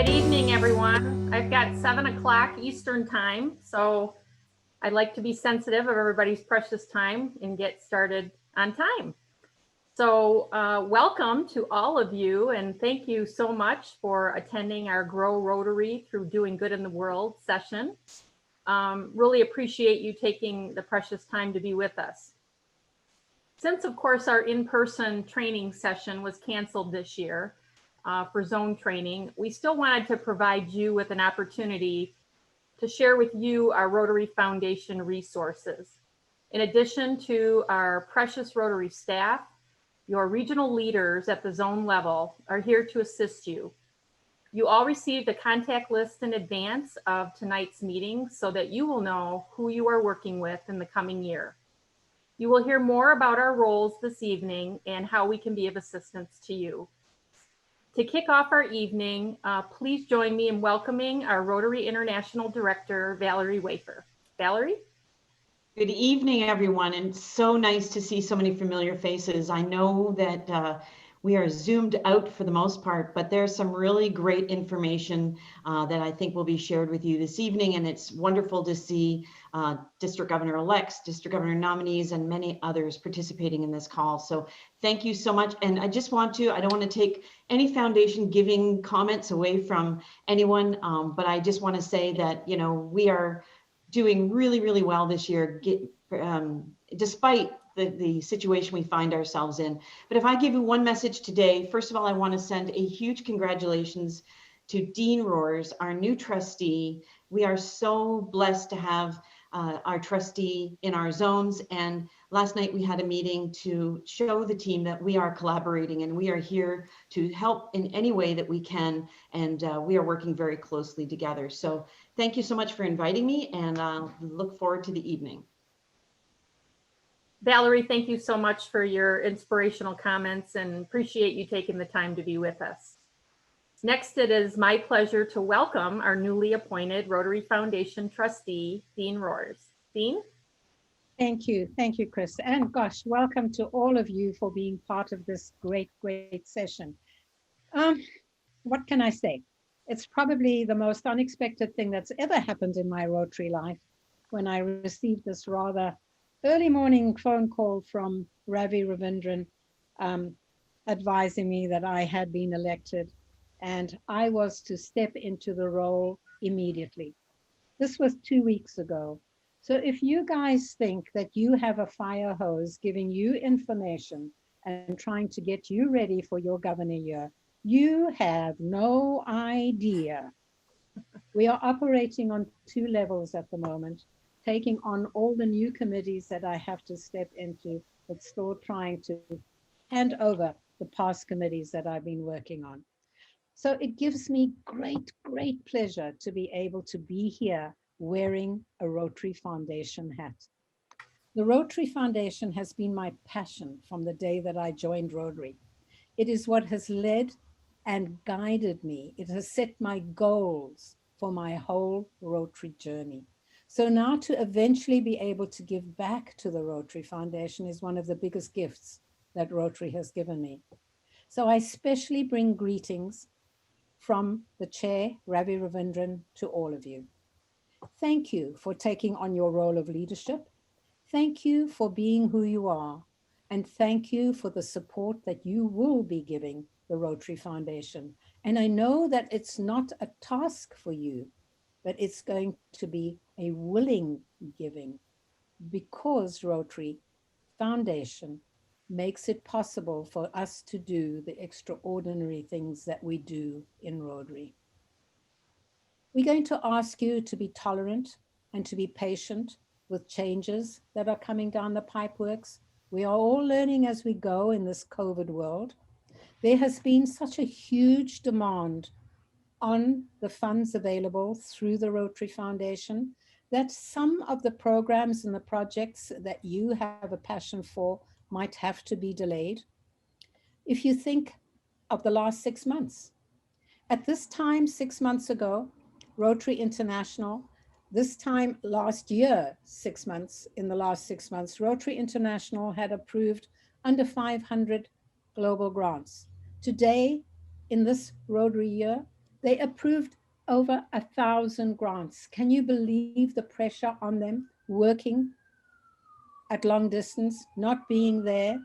Good evening, everyone. I've got 7 o'clock Eastern time, so I'd like to be sensitive of everybody's precious time and get started on time. So welcome to all of you, and thank you so much for attending our Grow Rotary Through Doing Good in the World session. Really appreciate you taking the precious time to be with us. Since, of course, our in-person training session was canceled this year, for zone training, we still wanted to provide you with an opportunity to share with you our Rotary Foundation resources. In addition to our precious Rotary staff, your regional leaders at the zone level are here to assist you. You all received a contact list in advance of tonight's meeting so that you will know who you are working with in the coming year. You will hear more about our roles this evening and how we can be of assistance to you. To kick off our evening, please join me in welcoming our Rotary International Director, Valerie Wafer. Valerie? Good evening, everyone, and so nice to see so many familiar faces. I know that we are zoomed out for the most part, but there's some really great information that I think will be shared with you this evening, and it's wonderful to see District Governor-elects, District Governor nominees, and many others participating in this call. So thank you so much. And I just want to, I don't want to take any foundation giving comments away from anyone, but I just want to say that, you know, we are doing really, really well this year, despite the situation we find ourselves in. But if I give you one message today, first of all, I want to send a huge congratulations to Dean Roars, our new trustee. We are so blessed to have our trustee in our zones. And last night we had a meeting to show the team that we are collaborating and we are here to help in any way that we can. And we are working very closely together. So thank you so much for inviting me, and look forward to the evening. Valerie, thank you so much for your inspirational comments and appreciate you taking the time to be with us. Next, it is my pleasure to welcome our newly appointed Rotary Foundation trustee, Dean Roars. Dean? Thank you, Chris. And gosh, welcome to all of you for being part of this great session. What can I say? It's probably the most unexpected thing that's ever happened in my Rotary life when I received this rather early morning phone call from Ravi Ravindran advising me that I had been elected and I was to step into the role immediately. This was 2 weeks ago. So if you guys think that you have a fire hose giving you information and trying to get you ready for your governor year, you have no idea. We are operating on 2 levels at the moment, taking on all the new committees that I have to step into, but still trying to hand over the past committees that I've been working on. So it gives me great pleasure to be able to be here wearing a Rotary Foundation hat. The Rotary Foundation has been my passion from the day that I joined Rotary. It is what has led and guided me. It has set my goals for my whole Rotary journey. So now to eventually be able to give back to the Rotary Foundation is one of the biggest gifts that Rotary has given me. So I especially bring greetings from the chair, Ravi Ravindran, to all of you. Thank you for taking on your role of leadership. Thank you for being who you are. And thank you for the support that you will be giving the Rotary Foundation. And I know that it's not a task for you, but it's going to be a willing giving because Rotary Foundation makes it possible for us to do the extraordinary things that we do in Rotary. We're going to ask you to be tolerant and to be patient with changes that are coming down the pipeworks. We are all learning as we go in this COVID world. There has been such a huge demand on the funds available through the Rotary Foundation that some of the programs and the projects that you have a passion for might have to be delayed. If you think of the last 6 months, at this time 6 months ago, Rotary International, this time last year, 6 months, in the last 6 months, Rotary International had approved under 500 global grants. Today, in this Rotary year, They approved over 1,000 grants. Can you believe the pressure on them working at long distance, not being there,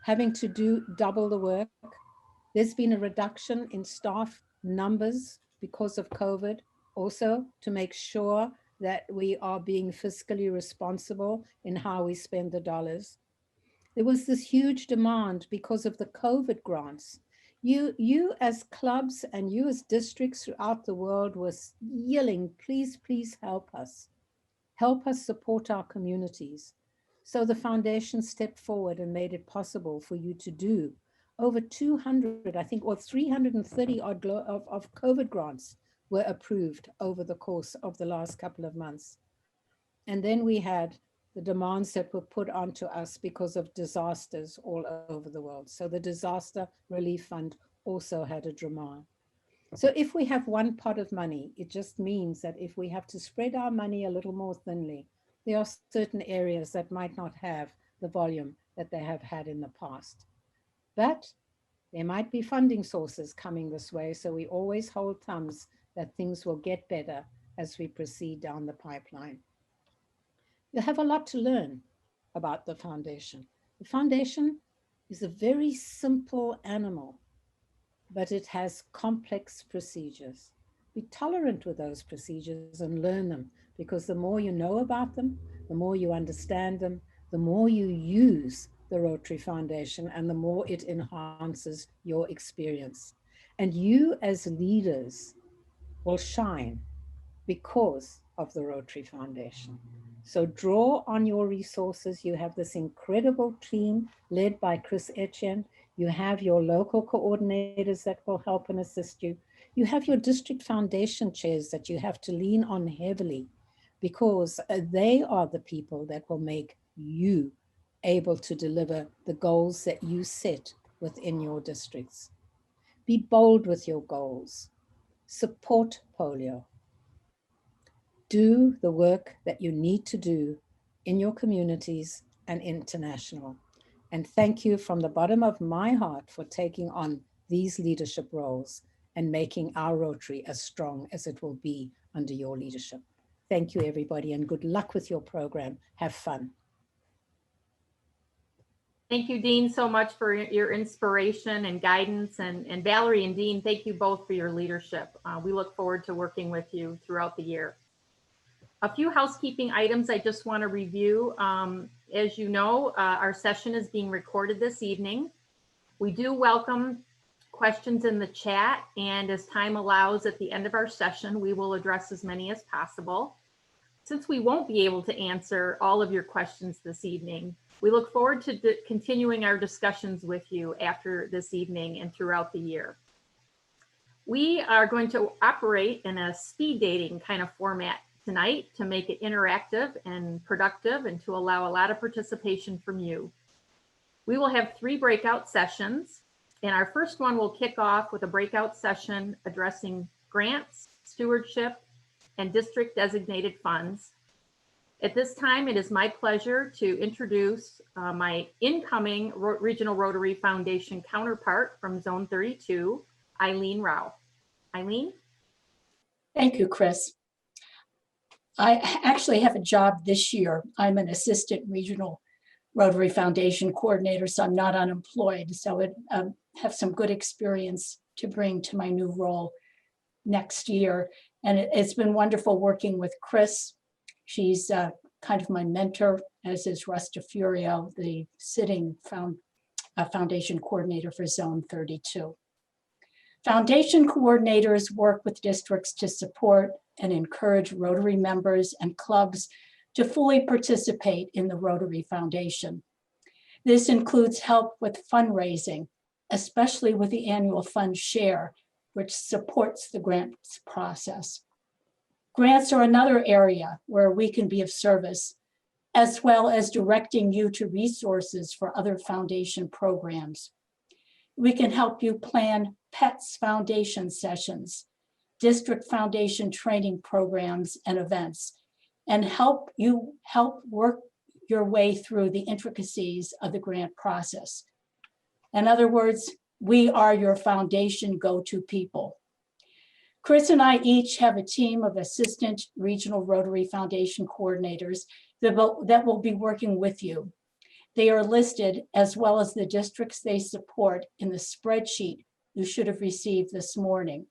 having to do double the work? There's been a reduction in staff numbers because of COVID, also to make sure that we are being fiscally responsible in how we spend the dollars. There was this huge demand because of the COVID grants. You as clubs and you as districts throughout the world was yelling, please, please help us. Help us support our communities. So the foundation stepped forward and made it possible for you to do over 200, I think, or 330 odd of COVID grants were approved over the course of the last couple of months. And then we had the demands that were put onto us because of disasters all over the world. So the Disaster Relief Fund also had a demand. So if we have one pot of money, it just means that if we have to spread our money a little more thinly, there are certain areas that might not have the volume that they have had in the past. But there might be funding sources coming this way, so we always hold thumbs that things will get better as we proceed down the pipeline. You have a lot to learn about the foundation. The foundation is a very simple animal, but it has complex procedures. Be tolerant with those procedures and learn them, because the more you know about them, the more you understand them, the more you use the Rotary Foundation and the more it enhances your experience. And you as leaders will shine because of the Rotary Foundation. So draw on your resources. You have this incredible team led by Chris Etienne. You have your local coordinators that will help and assist you. You have your district foundation chairs that you have to lean on heavily, because they are the people that will make you able to deliver the goals that you set within your districts. Be bold with your goals. Support polio. Do the work that you need to do in your communities and international. And thank you from the bottom of my heart for taking on these leadership roles and making our Rotary as strong as it will be under your leadership. Thank you, everybody, and good luck with your program. Have fun. Thank you, Dean, so much for your inspiration and guidance. And Valerie and Dean, thank you both for your leadership. We look forward to working with you throughout the year. A few housekeeping items I just want to review. As you know, our session is being recorded this evening. We do welcome questions in the chat, and as time allows at the end of our session, we will address as many as possible. Since we won't be able to answer all of your questions this evening, we look forward to continuing our discussions with you after this evening and throughout the year. We are going to operate in a speed dating kind of format tonight to make it interactive and productive and to allow a lot of participation from you. We will have 3 breakout sessions, and our first one will kick off with a breakout session addressing grants, stewardship, and district designated funds. At this time, it is my pleasure to introduce my incoming Regional Rotary Foundation counterpart from Zone 32, Eileen Rao. Eileen? Thank you, Chris. I actually have a job this year. I'm an assistant regional Rotary Foundation coordinator, so I'm not unemployed. So I have some good experience to bring to my new role next year. And it's been wonderful working with Chris. She's kind of my mentor, as is Rusta Furio, the sitting foundation coordinator for Zone 32. Foundation coordinators work with districts to support and encourage Rotary members and clubs to fully participate in the Rotary Foundation. This includes help with fundraising, especially with the annual fund share, which supports the grants process. Grants are another area where we can be of service, as well as directing you to resources for other foundation programs. We can help you plan PETS Foundation sessions, district foundation training programs and events, and help work your way through the intricacies of the grant process. In other words, we are your foundation go-to people. Chris and I each have a team of assistant regional Rotary Foundation coordinators that will be working with you. They are listed, as well as the districts they support, in the spreadsheet you should have received this morning.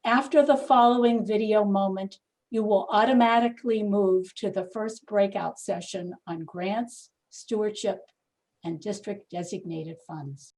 After the following video moment, you will automatically move to the first breakout session on grants, stewardship, and district designated funds.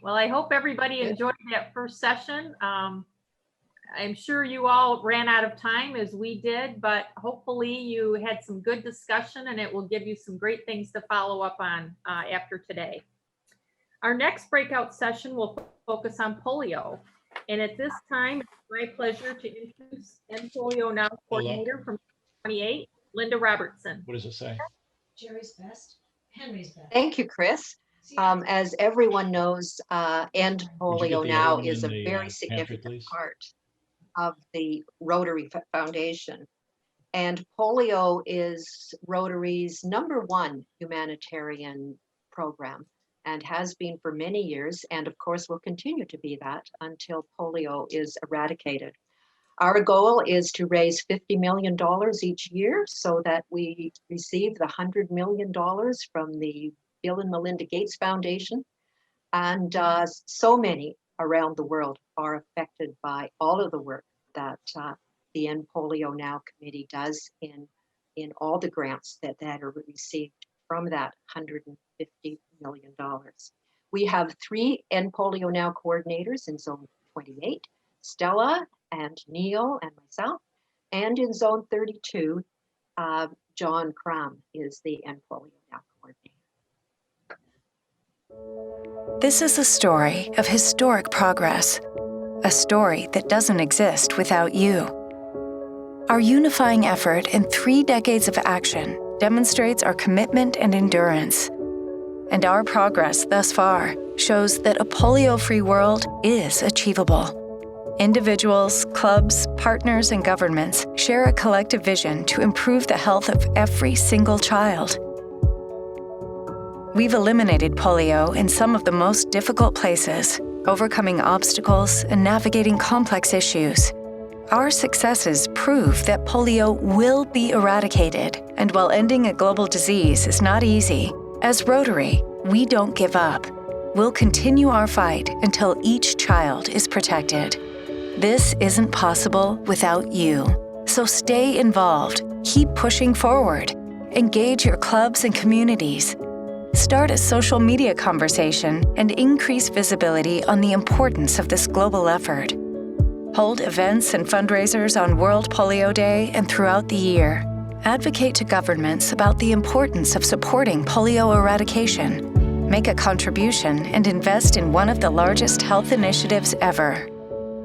I hope everybody enjoyed that first session. I'm sure you all ran out of time as we did, but hopefully you had some good discussion and it will give you some great things to follow up on after today. Our next breakout session will focus on polio. And at this time, it's my pleasure to introduce End Polio Now coordinator from 28, Linda Robertson. What does it say? Jerry's best, Henry's best. Thank you, Chris. As everyone knows, End Polio Now is a very significant part of the Rotary Foundation. And polio is Rotary's #1 humanitarian program and has been for many years, and of course will continue to be that until polio is eradicated. Our goal is to raise $50 million each year so that we receive the $100 million from the Bill and Melinda Gates Foundation. And so many around the world are affected by all of the work that the End Polio Now Committee does in all the grants that are received from that $150 million. We have 3 End Polio Now coordinators in Zone 28, Stella and Neil and myself, and in Zone 32, John Cram is the End Polio Now coordinator. This is a story of historic progress, a story that doesn't exist without you. Our unifying effort in 3 decades of action demonstrates our commitment and endurance. And our progress thus far shows that a polio-free world is achievable. Individuals, clubs, partners, and governments share a collective vision to improve the health of every single child. We've eliminated polio in some of the most difficult places, overcoming obstacles and navigating complex issues. Our successes prove that polio will be eradicated, and while ending a global disease is not easy, as Rotary, we don't give up. We'll continue our fight until each child is protected. This isn't possible without you. So stay involved, keep pushing forward, engage your clubs and communities. Start a social media conversation and increase visibility on the importance of this global effort. Hold events and fundraisers on World Polio Day and throughout the year, Advocate to governments about the importance of supporting polio eradication. Make a contribution and invest in one of the largest health initiatives ever.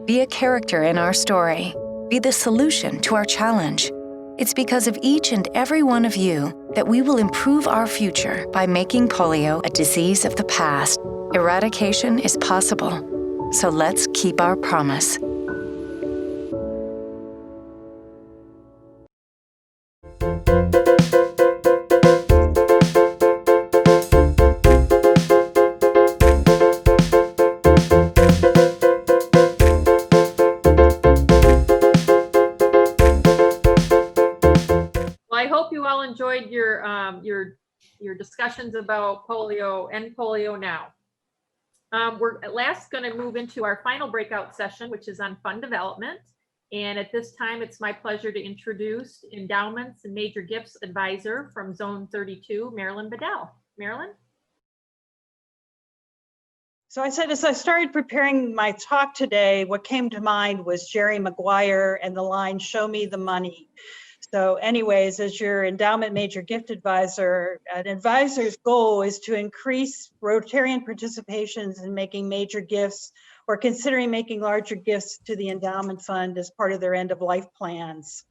Be a character in our story. Be the solution to our challenge. It's because of each and every one of you that we will improve our future by making polio a disease of the past. Eradication is possible. So let's keep our promise. Well, I hope you all enjoyed your discussions about polio and polio now. We're at last going to move into our final breakout session, which is on fund development. And at this time, it's my pleasure to introduce Endowments and Major Gifts Advisor from Zone 32, Marilyn Bedell. Marilyn? So I said, as I started preparing my talk today, what came to mind was Jerry Maguire and the line, "Show me the money." So anyways, as your endowment major gift advisor, an advisor's goal is to increase Rotarian participations in making major gifts or considering making larger gifts to the endowment fund as part of their end of life plans.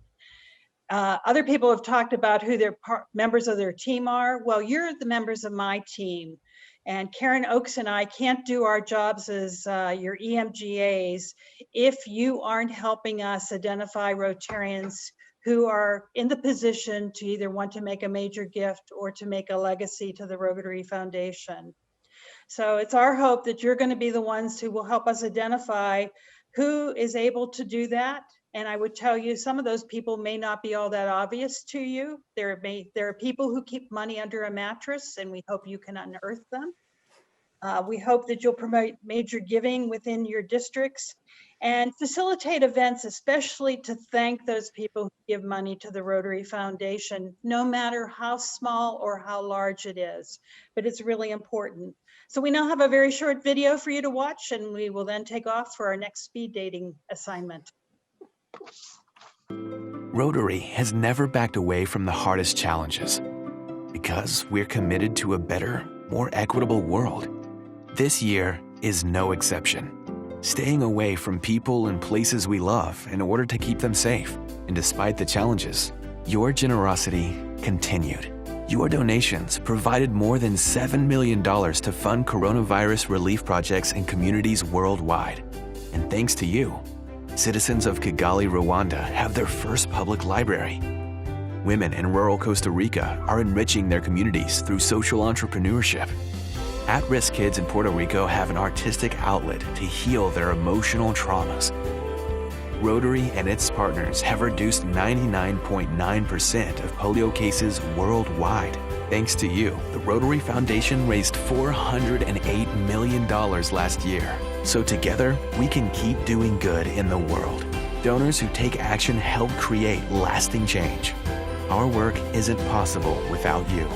Other people have talked about who their members of their team are. Well, you're the members of my team. And Karen Oakes and I can't do our jobs as your EMGAs if you aren't helping us identify Rotarians who are in the position to either want to make a major gift or to make a legacy to the Rotary Foundation. So it's our hope that you're going to be the ones who will help us identify who is able to do that. And I would tell you, some of those people may not be all that obvious to you. There are people who keep money under a mattress, and we hope you can unearth them. We hope that you'll promote major giving within your districts and facilitate events, especially to thank those people who give money to the Rotary Foundation, no matter how small or how large it is, but it's really important. So we now have a very short video for you to watch, and we will then take off for our next speed dating assignment. Rotary has never backed away from the hardest challenges because we're committed to a better, more equitable world. This year is no exception. Staying away from people and places we love in order to keep them safe. And despite the challenges, your generosity continued. Your donations provided more than $7 million to fund coronavirus relief projects in communities worldwide. And thanks to you, citizens of Kigali, Rwanda have their first public library. Women in rural Costa Rica are enriching their communities through social entrepreneurship. At-risk kids in Puerto Rico have an artistic outlet to heal their emotional traumas. Rotary and its partners have reduced 99.9% of polio cases worldwide. Thanks to you, the Rotary Foundation raised $408 million last year. So together, we can keep doing good in the world. Donors who take action help create lasting change. Our work isn't possible without you.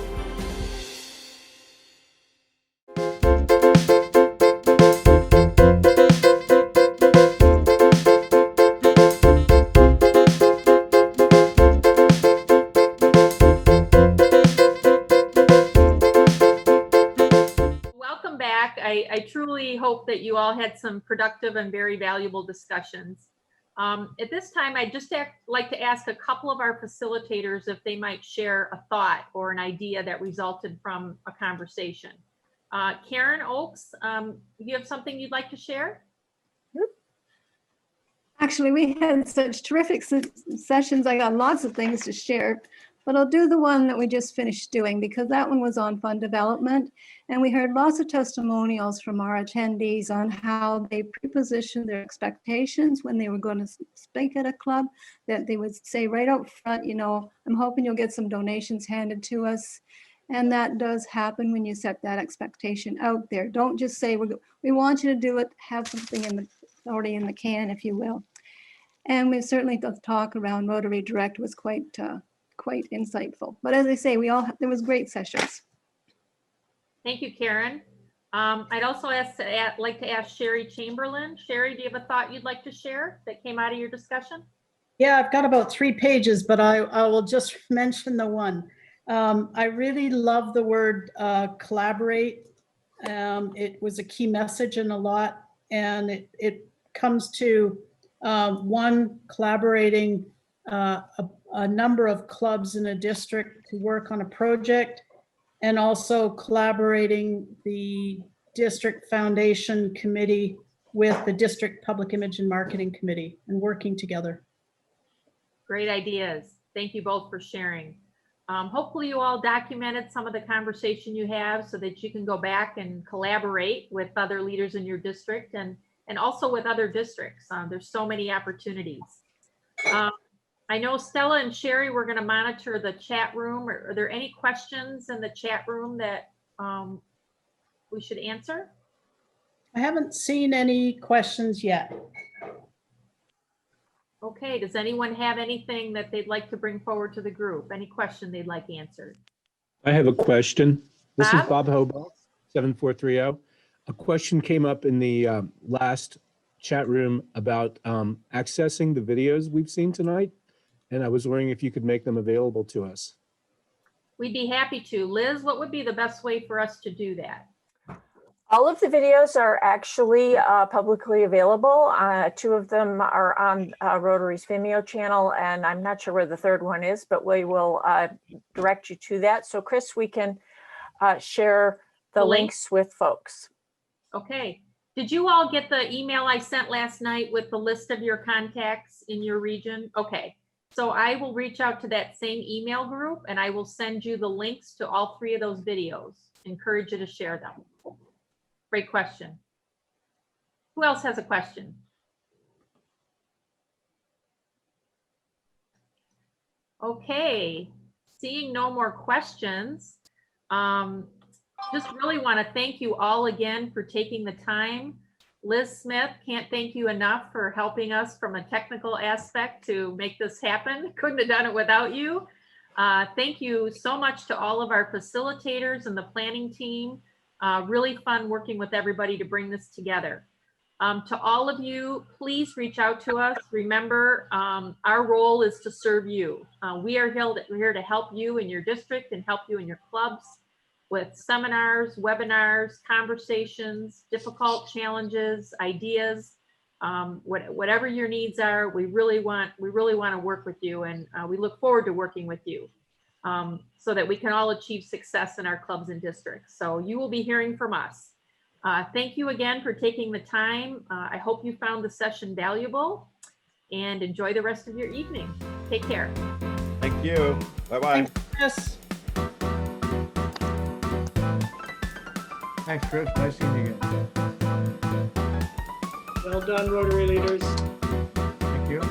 Welcome back. I truly hope that you all had some productive and very valuable discussions. At this time, I'd just like to ask a couple of our facilitators if they might share a thought or an idea that resulted from a conversation. Karen Oakes, you have something you'd like to share? Actually, we had such terrific sessions. I got lots of things to share, but I'll do the one that we just finished doing because that one was on fund development. And we heard lots of testimonials from our attendees on how they pre-positioned their expectations when they were going to speak at a club, that they would say right up front, you know, I'm hoping you'll get some donations handed to us. And that does happen when you set that expectation out there. Don't just say, we want you to do it, have something already in the can, if you will. And we certainly, the talk around Rotary Direct was quite insightful. But as I say, there was great sessions. Thank you, Karen. I'd also like to ask Sherry Chamberlain. Sherry, do you have a thought you'd like to share that came out of your discussion? Yeah, I've got about 3 pages, but I will just mention the one. I really love the word collaborate. It was a key message in a lot, and it comes to one, collaborating a number of clubs in a district to work on a project, and also collaborating the district foundation committee with the district public image and marketing committee and working together. Great ideas. Thank you both for sharing. Hopefully you all documented some of the conversation you have so that you can go back and collaborate with other leaders in your district and also with other districts. There's so many opportunities. I know Stella and Sherry, we're going to monitor the chat room. Are there any questions in the chat room that we should answer? I haven't seen any questions yet. Okay, does anyone have anything that they'd like to bring forward to the group? Any question they'd like answered? I have a question. This is Bob? Bob Hobo, 7430. A question came up in the last chat room about accessing the videos we've seen tonight. And I was wondering if you could make them available to us. We'd be happy to. Liz, what would be the best way for us to do that? All of the videos are actually publicly available. 2 of them are on Rotary's Vimeo channel, and I'm not sure where the 3rd one is, but we will direct you to that. So Chris, we can share the links with folks. Okay. Did you all get the email I sent last night with the list of your contacts in your region? Okay. So I will reach out to that same email group and I will send you the links to all 3 of those videos. Encourage you to share them. Great question. Who else has a question? Okay, seeing no more questions, just really want to thank you all again for taking the time. Liz Smith, can't thank you enough for helping us from a technical aspect to make this happen. Couldn't have done it without you. Thank you so much to all of our facilitators and the planning team. Really fun working with everybody to bring this together. To all of you, please reach out to us. Remember, our role is to serve you. We are here to help you in your district and help you in your clubs with seminars, webinars, conversations, difficult challenges, ideas, whatever your needs are. We really want to work with you, and we look forward to working with you. So that we can all achieve success in our clubs and districts. So you will be hearing from us. Thank you again for taking the time. I hope you found the session valuable and enjoy the rest of your evening. Take care. Thank you. Bye-bye. Yes. Thanks, Chris. Nice seeing you again. Well done, Rotary leaders. Thank you.